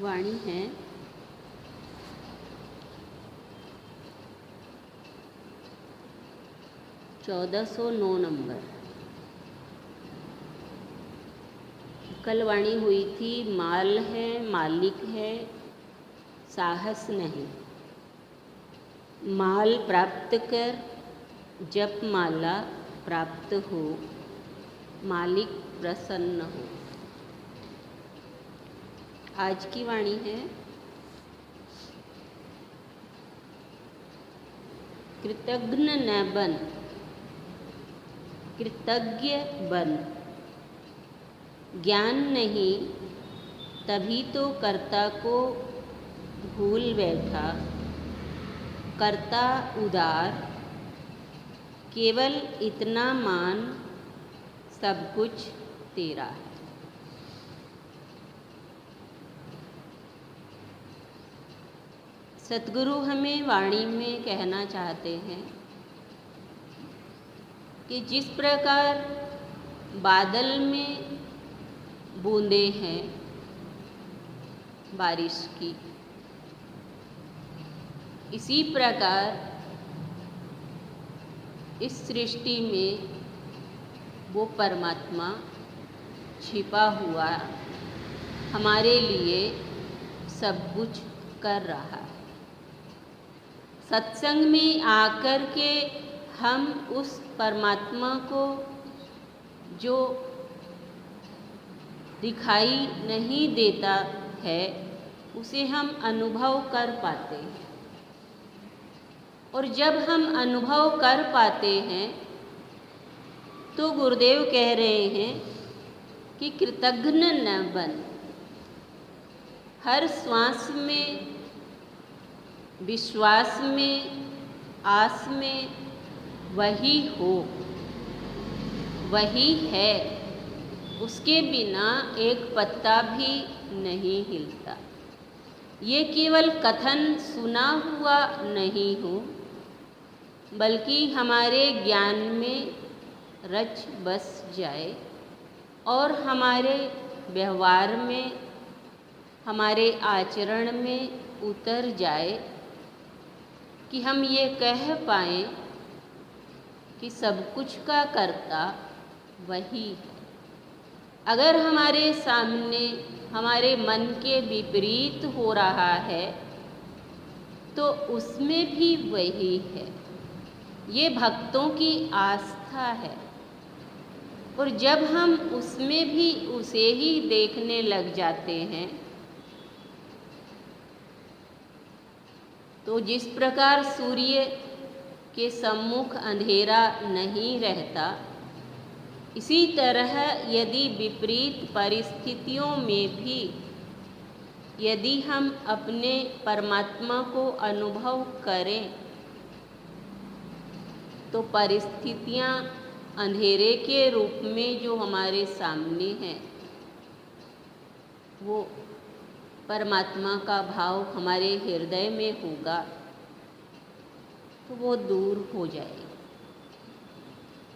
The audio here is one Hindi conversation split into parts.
वाणी है 1409 नंबर। कल वाणी हुई थी, माल है मालिक है, साहस नहीं। माल प्राप्त कर जप माला प्राप्त हो, मालिक प्रसन्न हो। आज की वाणी है कृतघ्न न बन, कृतज्ञ बन। ज्ञान नहीं तभी तो कर्ता को भूल बैठा, कर्ता उदार केवल इतना मान, सब कुछ तेरा है। सतगुरु हमें वाणी में कहना चाहते हैं कि जिस प्रकार बादल में बूंदें हैं बारिश की, इसी प्रकार इस सृष्टि में वो परमात्मा छिपा हुआ हमारे लिए सब कुछ कर रहा है। सत्संग में आकर के हम उस परमात्मा को जो दिखाई नहीं देता है उसे हम अनुभव कर पाते हैं। और जब हम अनुभव कर पाते हैं तो गुरुदेव कह रहे हैं कि कृतघ्न न बन। हर श्वास में, विश्वास में, आस में वही हो, वही है, उसके बिना एक पत्ता भी नहीं हिलता। ये केवल कथन सुना हुआ नहीं हो, बल्कि हमारे ज्ञान में रच बस जाए और हमारे व्यवहार में, हमारे आचरण में उतर जाए कि हम ये कह पाएँ कि सब कुछ का कर्ता वही है। अगर हमारे सामने हमारे मन के विपरीत हो रहा है तो उसमें भी वही है। ये भक्तों की आस्था है। और जब हम उसमें भी उसे ही देखने लग जाते हैं तो जिस प्रकार सूर्य के सम्मुख अंधेरा नहीं रहता, इसी तरह यदि विपरीत परिस्थितियों में भी यदि हम अपने परमात्मा को अनुभव करें तो परिस्थितियां अंधेरे के रूप में जो हमारे सामने हैं वो परमात्मा का भाव हमारे हृदय में होगा तो वो दूर हो जाएगा।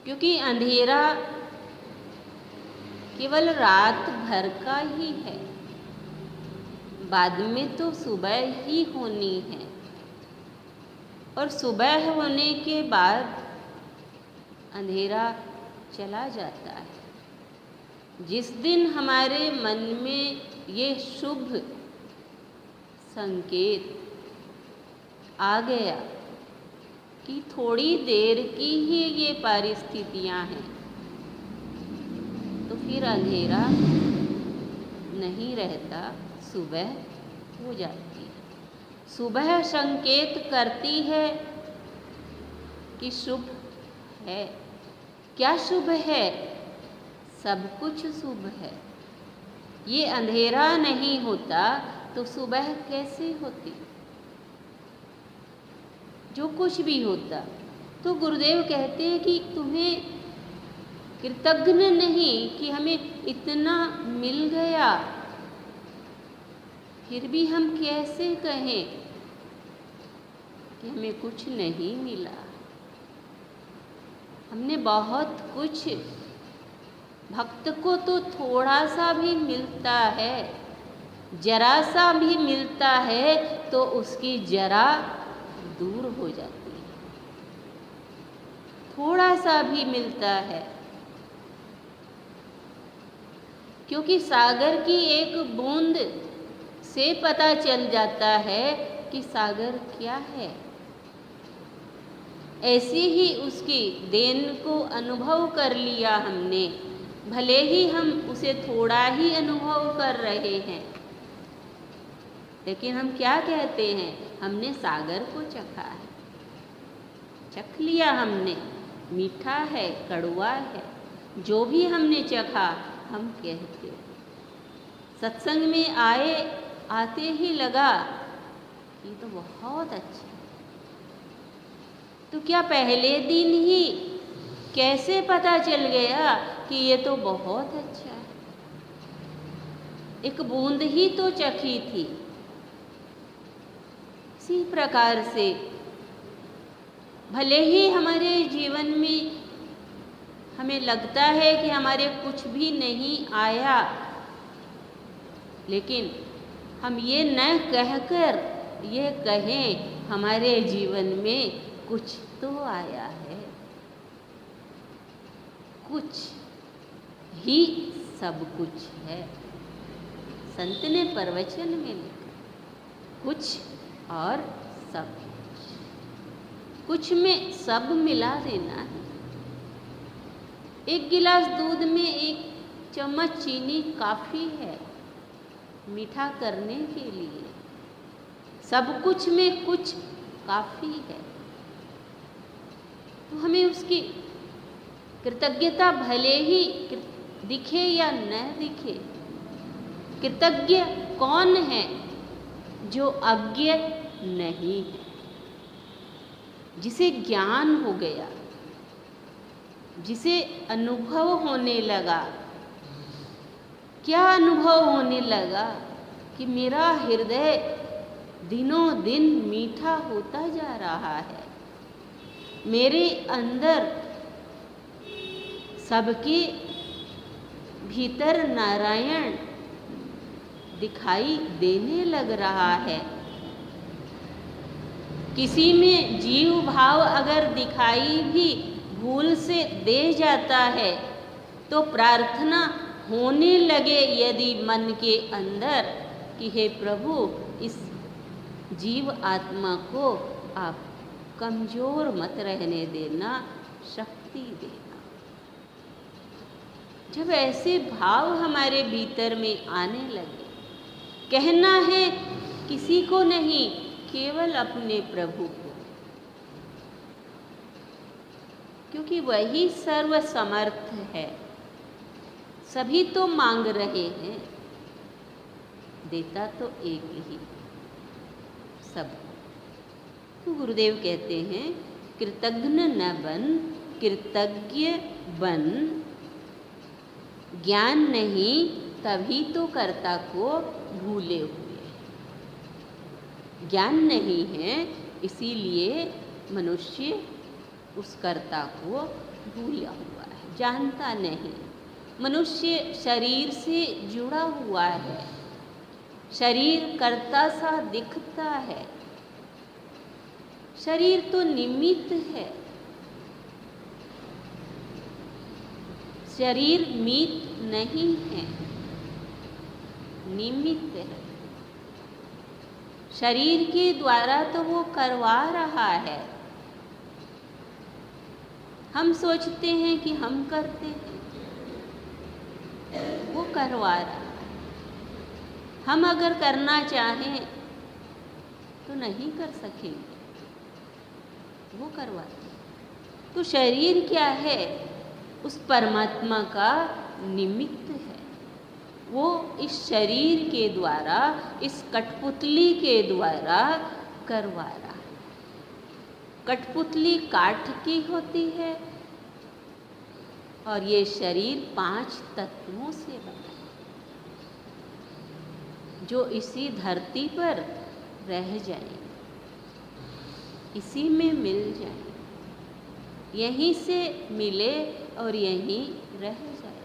क्योंकि अंधेरा केवल रात भर का ही है, बाद में तो सुबह ही होनी है। और सुबह होने के बाद अंधेरा चला जाता है। जिस दिन हमारे मन में ये शुभ संकेत आ गया कि थोड़ी देर की ही ये परिस्थितियां हैं, तो फिर अंधेरा नहीं रहता, सुबह हो जाती है। सुबह संकेत करती है कि शुभ है। क्या शुभ है? सब कुछ शुभ है। ये अंधेरा नहीं होता तो सुबह कैसे होती? जो कुछ भी होता। तो गुरुदेव कहते हैं कि तुम्हें कृतज्ञ नहीं कि हमें इतना मिल गया, फिर भी हम कैसे कहें कि हमें कुछ नहीं मिला। हमने बहुत कुछ, भक्त को तो थोड़ा सा भी मिलता है जरा सा भी मिलता है तो उसकी जरा दूर हो जाती है। थोड़ा सा भी मिलता है, क्योंकि सागर की एक बूंद से पता चल जाता है कि सागर क्या है। ऐसी ही उसकी देन को अनुभव कर लिया हमने, भले ही हम उसे थोड़ा ही अनुभव कर रहे हैं, लेकिन हम क्या कहते हैं, हमने सागर को चखा है, चख लिया हमने, मीठा है, कड़वा है, जो भी हमने चखा हम कहते। सत्संग में आते ही लगा कि तो बहुत अच्छा। तो क्या पहले दिन ही कैसे पता चल गया कि ये तो बहुत अच्छा है? एक बूंद ही तो चखी थी। इसी प्रकार से भले ही हमारे जीवन में हमें लगता है कि हमारे कुछ भी नहीं आया, लेकिन हम ये न कहकर ये कहें हमारे जीवन में कुछ तो आया है। कुछ ही सब कुछ है। संत ने प्रवचन में लिखा, कुछ और सब कुछ में सब मिला देना है। एक गिलास दूध में एक चम्मच चीनी काफ़ी है मीठा करने के लिए। सब कुछ में कुछ काफ़ी है। तो हमें उसकी कृतज्ञता भले ही दिखे या न दिखे। कृतज्ञ कौन है? जो अज्ञ नहीं है, जिसे ज्ञान हो गया, जिसे अनुभव होने लगा। क्या अनुभव होने लगा? कि मेरा हृदय दिनों दिन मीठा होता जा रहा है, मेरे अंदर सबके भीतर नारायण दिखाई देने लग रहा है। किसी में जीव भाव अगर दिखाई भी भूल से दे जाता है तो प्रार्थना होने लगे यदि मन के अंदर कि हे प्रभु, इस जीव आत्मा को आप कमजोर मत रहने देना, शक्ति देना। जब ऐसे भाव हमारे भीतर में आने लगे, कहना है किसी को नहीं, केवल अपने प्रभु को, क्योंकि वही सर्वसमर्थ है। सभी तो मांग रहे हैं, देता तो एक ही सब। तो गुरुदेव कहते हैं, कृतज्ञ न बन, कृतज्ञ बन। ज्ञान नहीं तभी तो कर्ता को भूले हुए। ज्ञान नहीं है इसीलिए मनुष्य उस कर्ता को भूला हुआ है, जानता नहीं। मनुष्य शरीर से जुड़ा हुआ है, शरीर कर्ता सा दिखता है, शरीर तो निमित्त है, शरीर मीत नहीं है, निमित्त है। शरीर के द्वारा तो वो करवा रहा है। हम सोचते हैं कि हम करते हैं, वो करवा रहा है। हम अगर करना चाहें तो नहीं कर सकेंगे, वो करवाते। तो शरीर क्या है? उस परमात्मा का निमित्त है। वो इस शरीर के द्वारा, इस कठपुतली के द्वारा करवा रहा है। कठपुतली काठ की होती है और ये शरीर 5 तत्वों से बना है, जो इसी धरती पर रह जाए, इसी में मिल जाए, यहीं से मिले और यहीं रह जाए।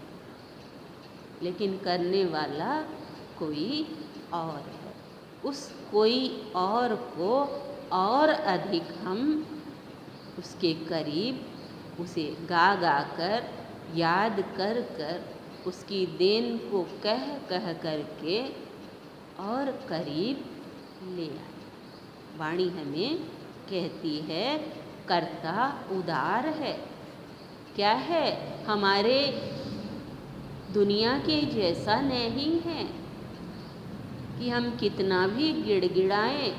लेकिन करने वाला कोई और है। उस कोई और को और अधिक हम उसके करीब उसे गा गा कर, याद कर कर, उसकी देन को कह कह करके और करीब ले आए। वाणी हमें कहती है कर्ता उदार है। क्या है? हमारे दुनिया के जैसा नहीं है कि हम कितना भी गिड़गिड़ाएं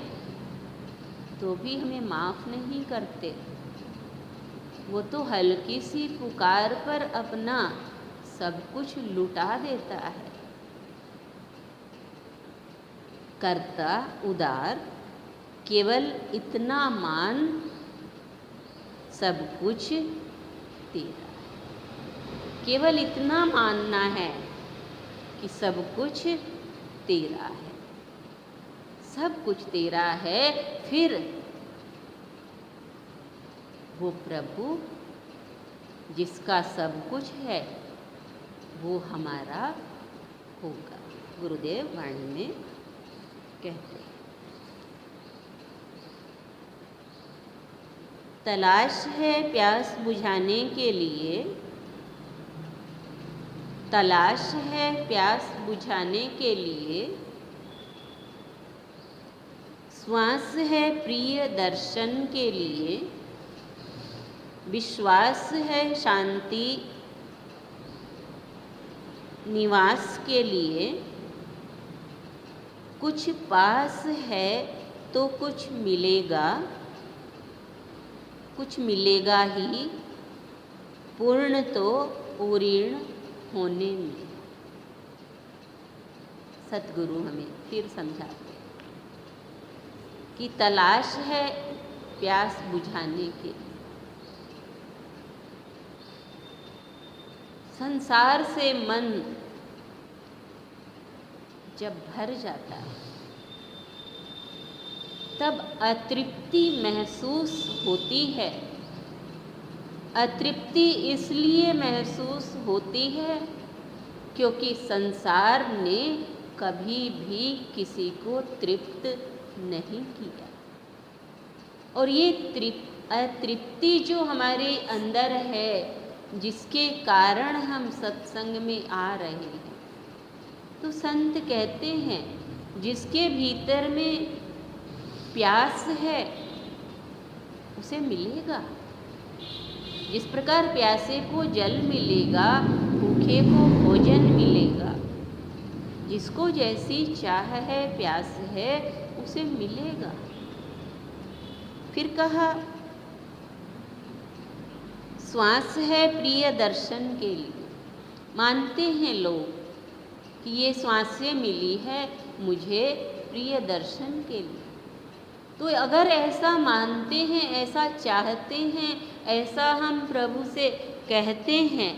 तो भी हमें माफ़ नहीं करते। वो तो हल्की सी पुकार पर अपना सब कुछ लुटा देता है। कर्ता उदार, केवल इतना मान, सब कुछ तेरा। केवल इतना मानना है कि सब कुछ तेरा है, सब कुछ तेरा है। फिर वो प्रभु जिसका सब कुछ है वो हमारा होगा। गुरुदेव वाणी में कहते हैं, तलाश है प्यास बुझाने के लिए, तलाश है प्यास बुझाने के लिए, श्वास है प्रिय दर्शन के लिए, विश्वास है शांति निवास के लिए, कुछ पास है तो कुछ मिलेगा, कुछ मिलेगा ही, पूर्ण तो उरीण होने में। सतगुरु हमें फिर समझाते कि तलाश है प्यास बुझाने के। संसार से मन जब भर जाता है तब अतृप्ति महसूस होती है। अतृप्ति इसलिए महसूस होती है क्योंकि संसार ने कभी भी किसी को तृप्त नहीं किया। और ये अतृप्ति जो हमारे अंदर है, जिसके कारण हम सत्संग में आ रहे हैं, तो संत कहते हैं जिसके भीतर में प्यास है उसे मिलेगा। जिस प्रकार प्यासे को जल मिलेगा, भूखे को भोजन मिलेगा, जिसको जैसी चाह है, प्यास है, उसे मिलेगा। फिर कहा श्वास है प्रिय दर्शन के लिए। मानते हैं लोग कि ये श्वासें मिली है मुझे प्रिय दर्शन के लिए। तो अगर ऐसा मानते हैं, ऐसा चाहते हैं, ऐसा हम प्रभु से कहते हैं,